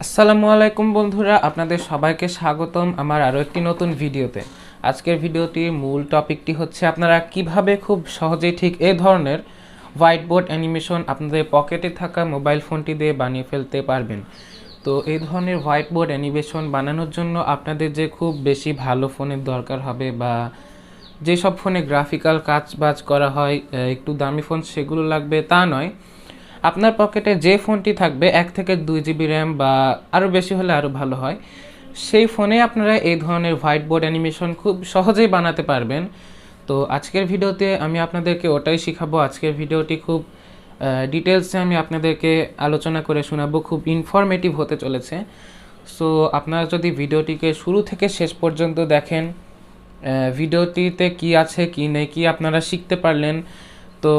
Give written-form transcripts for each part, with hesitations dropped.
আসসালামু আলাইকুম বন্ধুরা, আপনাদের সবাইকে স্বাগতম আমার আরও একটি নতুন ভিডিওতে। আজকের ভিডিওটির মূল টপিকটি হচ্ছে আপনারা কিভাবে খুব সহজেই ঠিক এই ধরনের হোয়াইট বোর্ড অ্যানিমেশন আপনাদের পকেটে থাকা মোবাইল ফোনটি দিয়ে বানিয়ে ফেলতে পারবেন। তো এই ধরনের হোয়াইট বোর্ড অ্যানিমেশন বানানোর জন্য আপনাদের যে খুব বেশি ভালো ফোনের দরকার হবে বা যেসব ফোনে গ্রাফিক্যাল কাজবাজ করা হয় একটু দামি ফোন সেগুলো লাগবে তা নয়। আপনার পকেটে যে ফোনটি থাকবে 1 থেকে 2 GB র্যাম বা আরও বেশি হলে আরও ভালো হয়, সেই ফোনে আপনারা এই ধরনের হোয়াইট বোর্ড অ্যানিমেশন খুব সহজেই বানাতে পারবেন। তো আজকের ভিডিওতে আমি আপনাদেরকে ওটাই শেখাবো। আজকের ভিডিওটি খুব ডিটেলসে আমি আপনাদেরকে আলোচনা করে শোনাবো, খুব ইনফরমেটিভ হতে চলেছে। সো আপনারা যদি ভিডিওটিকে শুরু থেকে শেষ পর্যন্ত দেখেন, ভিডিওটিতে কি আছে কি নেই কি আপনারা শিখতে পারলেন, তো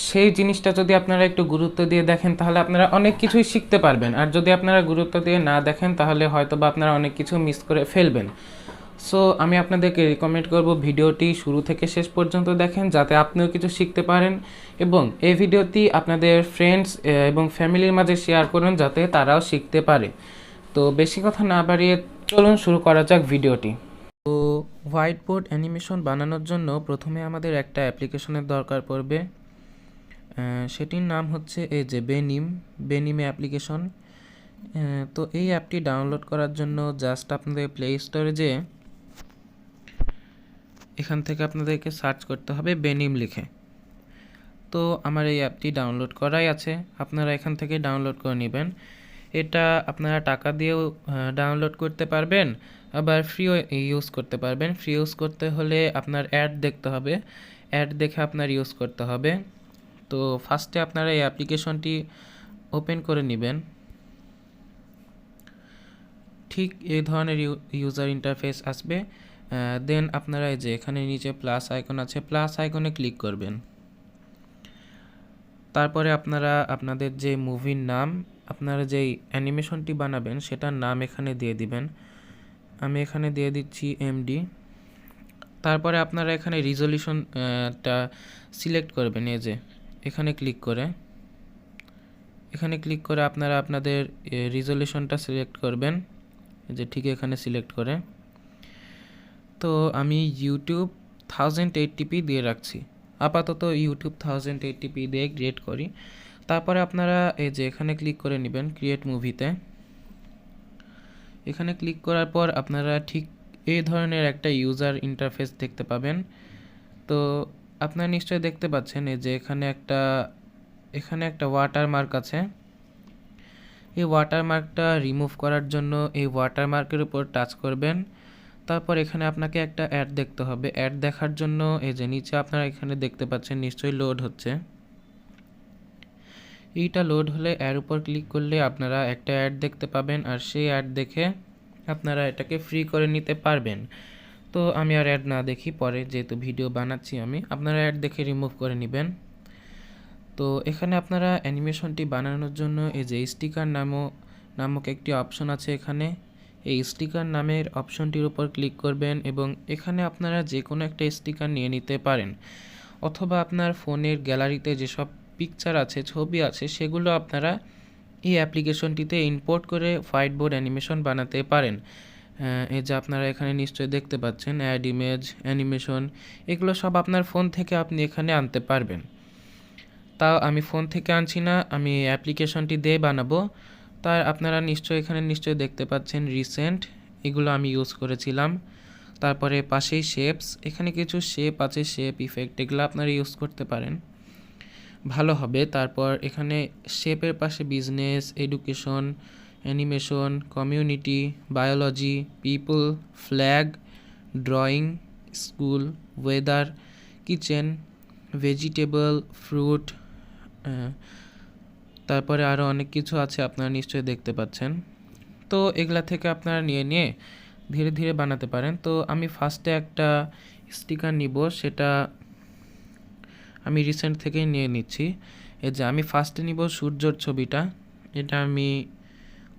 সেই জিনিসটা যদি আপনারা একটু গুরুত্ব দিয়ে দেখেন তাহলে আপনারা অনেক কিছুই শিখতে পারবেন। আর যদি আপনারা গুরুত্ব দিয়ে না দেখেন তাহলে হয়তো বা আপনারা অনেক কিছু মিস করে ফেলবেন। সো আমি আপনাদেরকে রিকমেন্ড করব ভিডিওটি শুরু থেকে শেষ পর্যন্ত দেখেন, যাতে আপনিও কিছু শিখতে পারেন এবং এই ভিডিওটি আপনাদের ফ্রেন্ডস এবং ফ্যামিলির মাঝে শেয়ার করুন যাতে তারাও শিখতে পারে। তো বেশি কথা না বাড়িয়ে চলুন শুরু করা যাক ভিডিওটি। তো হোয়াইট বোর্ড অ্যানিমেশন বানানোর জন্য প্রথমে আমাদের একটা অ্যাপ্লিকেশনের দরকার পড়বে। সেটির নাম হচ্ছে এই যে বেনিমে অ্যাপ্লিকেশন। তো এই অ্যাপটি ডাউনলোড করার জন্য জাস্ট আপনাদের প্লে স্টোরে যেয়ে এখান থেকে আপনাদেরকে সার্চ করতে হবে বেনিম লিখে। তো আমার এই অ্যাপটি ডাউনলোড করাই আছে, আপনারা এখান থেকে ডাউনলোড করে নেবেন। এটা আপনারা টাকা দিয়েও ডাউনলোড করতে পারবেন, আবার ফ্রিও ইউজ করতে পারবেন। ফ্রি ইউজ করতে হলে আপনার অ্যাড দেখতে হবে, অ্যাড দেখে আপনার ইউজ করতে হবে। তো ফার্স্টে আপনারা এই অ্যাপ্লিকেশনটি ওপেন করে নেবেন। ঠিক এই ধরনের ইউজার ইন্টারফেস আসবে। দেন আপনারা এই যে এখানে নিচে প্লাস আইকন আছে, প্লাস আইকনে ক্লিক করবেন। তারপরে আপনারা আপনাদের যে মুভির নাম, আপনারা যেই অ্যানিমেশনটি বানাবেন সেটার নাম এখানে দিয়ে দিবেন। আমি এখানে দিয়ে দিচ্ছি এমডি। তারপরে আপনারা এখানে রিজলিউশনটা সিলেক্ট করবেন। এই যে এখানে ক্লিক করে আপনারা আপনাদের রিজলিউশনটা সিলেক্ট করবেন, এই যে ঠিক এখানে সিলেক্ট করে। তো আমি ইউটিউব 1080p দিয়ে রাখছি, আপাতত ইউটিউব 1080p দিয়ে ক্রিয়েট করি। তারপরে আপনারা এই যে এখানে ক্লিক করে নেবেন ক্রিয়েট মুভিতে। এখানে ক্লিক করার পর আপনারা ঠিক এই ধরনের একটা ইউজার ইন্টারফেস দেখতে পাবেন। তো আপনারা নিশ্চয়ই দেখতে পাচ্ছেন এই যে এখানে একটা ওয়াটারমার্ক আছে। এই ওয়াটারমার্কটা রিমুভ করার জন্য এই ওয়াটারমার্কের উপর টাচ করবেন। তারপর এখানে আপনাকে একটা অ্যাড দেখতে হবে। অ্যাড দেখার জন্য এই যে নিচে আপনারা এখানে দেখতে পাচ্ছেন নিশ্চয়ই লোড হচ্ছে। এইটা লোড হলে এর উপর ক্লিক করলে আপনারা একটা অ্যাড দেখতে পাবেন, আর সেই অ্যাড দেখে আপনারা এটাকে ফ্রি করে নিতে পারবেন। তো আমি আর অ্যাড না দেখি, পরে যেহেতু ভিডিও বানাচ্ছি আপনারা অ্যাড দেখে রিমুভ করে নেবেন। তো এখানে আপনারা অ্যানিমেশনটি বানানোর জন্য এই যে স্টিকার নামক একটি অপশন আছে। এখানে এই স্টিকার নামের অপশনটির উপর ক্লিক করবেন এবং এখানে আপনারা যে কোনো একটা স্টিকার নিয়ে নিতে পারেন, অথবা আপনার ফোনের গ্যালারিতে যেসব পিকচার আছে, ছবি আছে, সেগুলো আপনারা এই অ্যাপ্লিকেশনটিতে ইম্পোর্ট করে হোয়াইট বোর্ড অ্যানিমেশন বানাতে পারেন। এই যে আপনারা এখানে নিশ্চয়ই দেখতে পাচ্ছেন অ্যাড ইমেজ, অ্যানিমেশন, এগুলো সব আপনার ফোন থেকে আপনি এখানে আনতে পারবেন। তাও আমি ফোন থেকে আনছি না, আমি অ্যাপ্লিকেশনটি দিয়ে বানাবো। তার আপনারা এখানে নিশ্চয়ই দেখতে পাচ্ছেন রিসেন্ট, এগুলো আমি ইউজ করেছিলাম। তারপরে পাশেই শেপস, এখানে কিছু শেপ আছে, শেপ ইফেক্ট, এগুলো আপনারা ইউজ করতে পারেন, ভালো হবে। তারপর এখানে শেপের পাশে business, education, animation, community, biology, people, flag, drawing, school, weather, kitchen, vegetable, fruit, তারপরে আরও অনেক কিছু আছে আপনারা নিশ্চয়ই দেখতে পাচ্ছেন। তো এগুলা থেকে আপনারা নিয়ে ধীরে ধীরে বানাতে পারেন। তো আমি ফার্স্টে একটা স্টিকার নিব, সেটা আমি রিসেন্ট থেকেই নিয়ে নিচ্ছি। এই যে আমি ফার্স্টে নিব সূর্যর ছবিটা, এটা আমি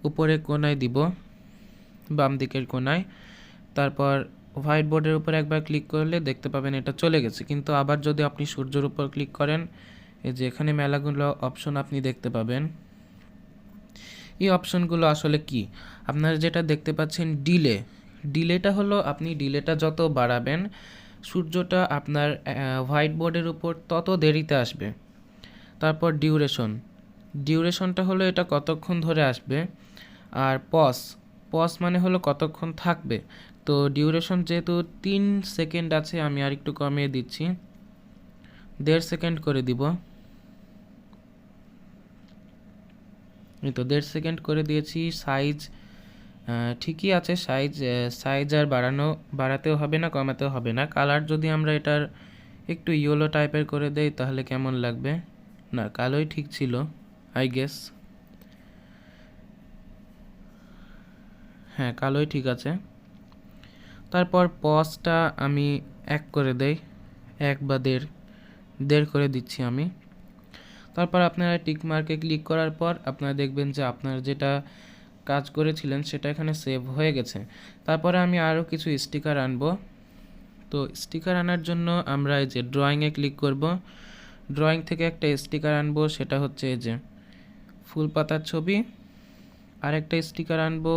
উপরে কোনায় দিব, বাম দিকের কোনায়। তারপর হোয়াইট বোর্ডের উপর একবার ক্লিক করলে দেখতে পাবেন এটা চলে গেছে। কিন্তু আবার যদি আপনি সূর্যের উপর ক্লিক করেন, এই যে এখানে মেলাগুলো অপশন আপনি দেখতে পাবেন। এই অপশনগুলো আসলে কি? আপনারা যেটা দেখতে পাচ্ছেন ডিলেটা হলো আপনি ডিলেটা যত বাড়াবেন সূর্যটা আপনার হোয়াইট বোর্ডের উপর তত দেরিতে আসবে। তারপর ডিউরেশনটা হলো এটা কতক্ষণ ধরে আসবে। আর পজ মানে হলো কতক্ষণ থাকবে। তো ডিউরেশন যেহেতু 3 সেকেন্ড আছে, আমি আর একটু কমিয়ে দিচ্ছি, 1.5 সেকেন্ড করে দিব। এই তো 1.5 সেকেন্ড করে দিয়েছি। সাইজ ঠিকই আছে, সাইজ আর বাড়াতেও হবে না, কমাতেও হবে না। কালার যদি আমরা এটার একটু ইয়েলো টাইপের করে দেই তাহলে কেমন লাগবে? না, কালোই ঠিক ছিল আই গেস। হ্যাঁ, কালোই ঠিক আছে। তারপর পজটা আমি 1 করে দেই, 1 বা 1.5 করে দিচ্ছি আমি। তারপর আপনারা টিক মার্কে ক্লিক করার পর আপনারা দেখবেন যে আপনার যেটা কাজ করেছিলেন সেটা এখানে সেভ হয়ে গেছে। তারপরে আমি আরও কিছু স্টিকার আনবো। তো স্টিকার আনার জন্য আমরা এই যে ড্রয়িংয়ে ক্লিক করব। ড্রয়িং থেকে একটা স্টিকার আনবো, সেটা হচ্ছে এই যে ফুল পাতার ছবি। আরেকটা স্টিকার আনবো,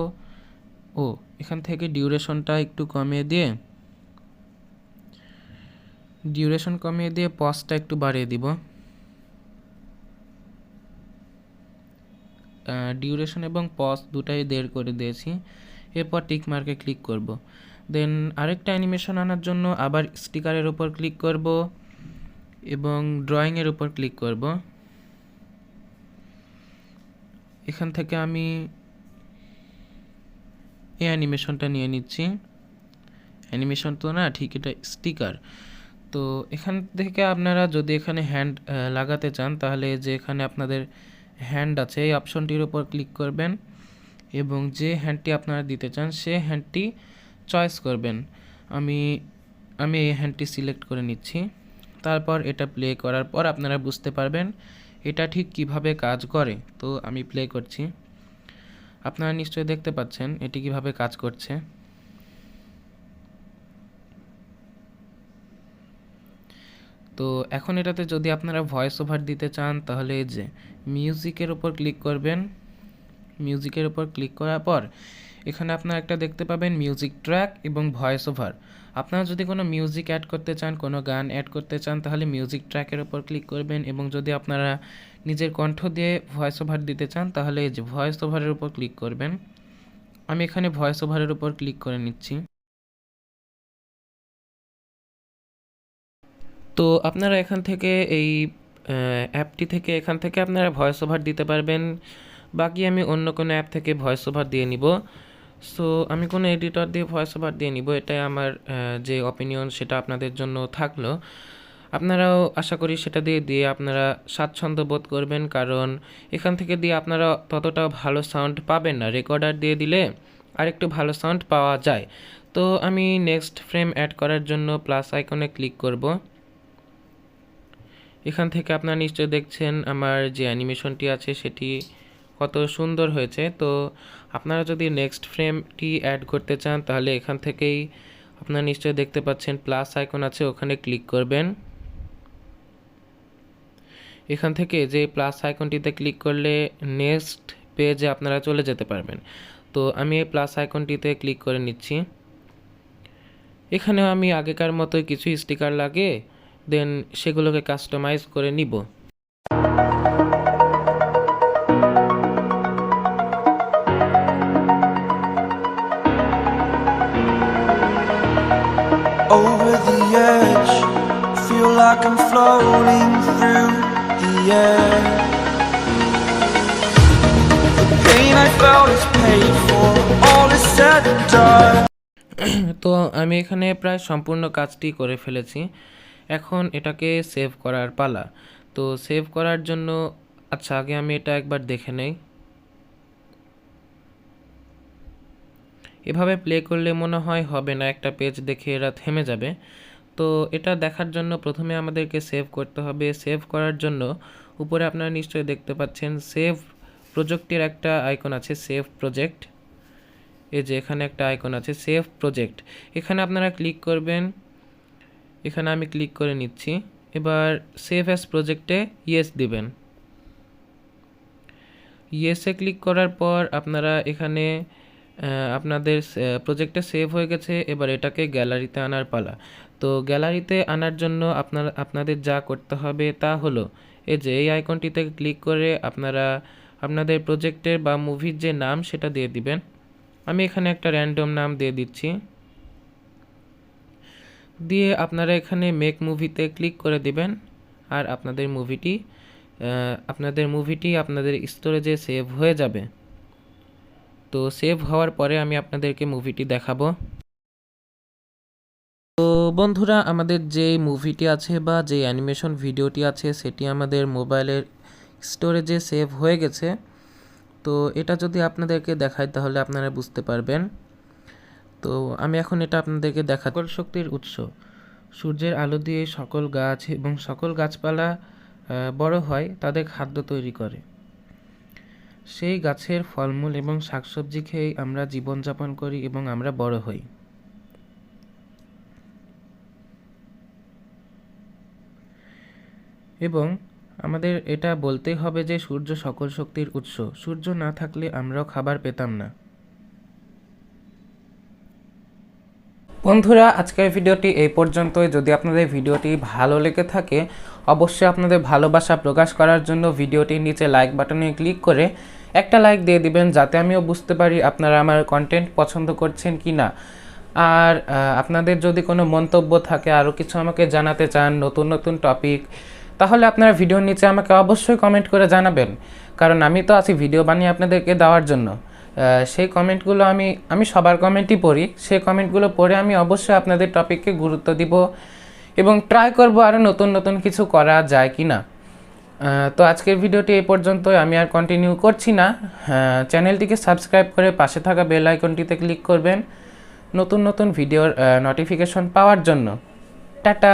এখান থেকে ডিউরেশনটা একটু কমিয়ে দিয়ে পজটা একটু বাড়িয়ে দিব। ডিউরেশন এবং পজ দুটাই 1.5 করে দিয়েছি। এরপর টিক মার্কে ক্লিক করব। দেন আরেকটা অ্যানিমেশন আনার জন্য আবার স্টিকারের উপর ক্লিক করব এবং ড্রয়িংয়ের উপর ক্লিক করব। এখান থেকে আমি এই অ্যানিমেশনটা নিয়ে নিচ্ছি। অ্যানিমেশন তো না, ঠিক এটা স্টিকার। তো এখান থেকে আপনারা যদি এখানে হ্যান্ড লাগাতে চান তাহলে যে এখানে আপনাদের হ্যান্ড আছে এই অপশনটির উপর ক্লিক করবেন এবং যে হ্যান্ডটি আপনারা দিতে চান সে হ্যান্ডটি চয়েস করবেন। আমি এই হ্যান্ডটি সিলেক্ট করে নিচ্ছি। তারপর এটা প্লে করার পর আপনারা বুঝতে পারবেন এটা ঠিক কিভাবে কাজ করে। তো আমি প্লে করছি, আপনারা নিশ্চয়ই দেখতে পাচ্ছেন এটি কিভাবে কাজ করছে। তো এখন এটাতে যদি আপনারা ভয়েস ওভার দিতে চান তাহলে এই যে মিউজিকের উপর ক্লিক করবেন। মিউজিকের উপর ক্লিক করার পর এখানে আপনারা একটা দেখতে পাবেন মিউজিক ট্র্যাক এবং ভয়েস ওভার। আপনারা যদি কোনো মিউজিক অ্যাড করতে চান, কোনো গান অ্যাড করতে চান তাহলে মিউজিক ট্র্যাকের উপর ক্লিক করবেন এবং যদি আপনারা নিজের কণ্ঠ দিয়ে ভয়েস ওভার দিতে চান তাহলে এই যে ভয়েস ওভারের উপর ক্লিক করবেন। আমি এখানে ভয়েস ওভারের উপর ক্লিক করে নিচ্ছি। তো আপনারা এখান থেকে এই অ্যাপটি থেকে আপনারা ভয়েস ওভার দিতে পারবেন। বাকি আমি অন্য কোনো অ্যাপ থেকে ভয়েস ওভার দিয়ে নিব। সো আমি কোনো এডিটর দিয়ে ভয়েস ওভার দিয়ে নিব, এটাই আমার যে অপিনিয়ন সেটা আপনাদের জন্য থাকলো। আপনারাও আশা করি সেটা দিয়ে আপনারা স্বাচ্ছন্দ্য বোধ করবেন, কারণ এখান থেকে দিয়ে আপনারা ততটা ভালো সাউন্ড পাবেন না। রেকর্ডার দিয়ে দিলে আরেকটু ভালো সাউন্ড পাওয়া যায়। তো আমি নেক্সট ফ্রেম অ্যাড করার জন্য প্লাস আইকনে ক্লিক করব। এখান থেকে আপনারা নিশ্চয়ই দেখছেন আমার যে অ্যানিমেশনটি আছে সেটি কত সুন্দর হয়েছে। তো আপনারা যদি নেক্সট ফ্রেমটি অ্যাড করতে চান তাহলে এখান থেকেই আপনারা নিশ্চয়ই দেখতে পাচ্ছেন প্লাস আইকন আছে, ওখানে ক্লিক করবেন। এখান থেকে যে প্লাস আইকনটিতে ক্লিক করলে নেক্সট পেজে আপনারা চলে যেতে পারবেন। তো আমি এই প্লাস আইকনটিতে ক্লিক করে নিচ্ছি। এখানেও আমি আগেকার মতোই কিছু স্টিকার লাগে দেন সেগুলোকে কাস্টমাইজ করে নিব। Over the edge, feel like I'm floating through the air. The pain I felt is paid for, all is said and done. তো আমি এখানে প্রায় সম্পূর্ণ কাজটি করে ফেলেছি। এখন এটাকে সেভ করার পালা। তো সেভ করার জন্য আচ্ছা আগে আমি এটা একবার দেখে নেই। এভাবে প্লে করলে মনে হয় হবে না, একটা পেজ দেখে এরা থেমে যাবে। তো এটা দেখার জন্য প্রথমে আমাদেরকে সেভ করতে হবে। সেভ করার জন্য উপরে আপনারা নিশ্চয়ই দেখতে পাচ্ছেন সেভ প্রজেক্টের একটা আইকন আছে, সেভ প্রজেক্ট। এই যে এখানে একটা আইকন আছে সেভ প্রজেক্ট, এখানে আপনারা ক্লিক করবেন। এখানে আমি ক্লিক করে নিচ্ছি। এবার সেভ অ্যাজ প্রজেক্টে ইয়েস দিবেন। ইয়েসে ক্লিক করার পর আপনারা এখানে আপনাদের প্রজেক্টটা সেভ হয়ে গেছে। এবার এটাকে গ্যালারিতে আনার পালা। তো গ্যালারিতে আনার জন্য আপনাদের যা করতে হবে তা হলো এই যে এই আইকনটিতে ক্লিক করে আপনারা আপনাদের প্রজেক্টের বা মুভির যে নাম সেটা দিয়ে দিবেন। আমি এখানে একটা র্যান্ডম নাম দিয়ে দিচ্ছি। দিয়ে আপনারা এখানে মেক মুভিতে ক্লিক করে দিবেন আর আপনাদের মুভিটি আপনাদের স্টোরেজে সেভ হয়ে যাবে। তো সেভ হওয়ার পরে আমি আপনাদেরকে মুভিটি দেখাবো। তো বন্ধুরা, আমাদের যে মুভিটি আছে বা যে অ্যানিমেশন ভিডিওটি আছে সেটি আমাদের মোবাইলের স্টোরেজে সেভ হয়ে গেছে। তো এটা যদি আপনাদেরকে দেখাই তাহলে আপনারা বুঝতে পারবেন। তো আমি এখন এটা আপনাদেরকে দেখাবো। সকল শক্তির উৎস সূর্যের আলো দিয়ে সকল গাছ এবং সকল গাছপালা বড় হয়, তাদের খাদ্য তৈরি করে। সেই গাছের ফলমূল এবং শাকসবজি খেয়েই আমরা জীবনযাপন করি এবং আমরা বড় হই। এবং আমাদের এটা বলতেই হবে যে সূর্য সকল শক্তির উৎস। সূর্য না থাকলে আমরাও খাবার পেতাম না। বন্ধুরা, আজকের ভিডিওটি এই পর্যন্তই। যদি আপনাদের ভিডিওটি ভালো লেগে থাকে অবশ্যই আপনাদের ভালোবাসা প্রকাশ করার জন্য ভিডিওটির নিচে লাইক বাটনে ক্লিক করে একটা লাইক দিয়ে দিবেন, যাতে আমিও বুঝতে পারি আপনারা আমার কন্টেন্ট পছন্দ করছেন কি না। আর আপনাদের যদি কোনো মন্তব্য থাকে, আরও কিছু আমাকে জানাতে চান, নতুন নতুন টপিক, তাহলে আপনারা ভিডিওর নিচে আমাকে অবশ্যই কমেন্ট করে জানাবেন। কারণ আমি তো আছি ভিডিও বানিয়ে আপনাদেরকে দেওয়ার জন্য। সেই কমেন্টগুলো আমি সবার কমেন্টই পড়ি। সেই কমেন্টগুলো পড়ে আমি অবশ্যই আপনাদের টপিককে গুরুত্ব দিব এবং ট্রাই করব আরও নতুন নতুন কিছু করা যায় কি না। তো আজকের ভিডিওটি এই পর্যন্তই। আমি আর কন্টিনিউ করছি না। চ্যানেলটিকে সাবস্ক্রাইব করে পাশে থাকা বেল আইকনটিতে ক্লিক করবেন নতুন নতুন ভিডিওর নোটিফিকেশন পাওয়ার জন্য। টাটা।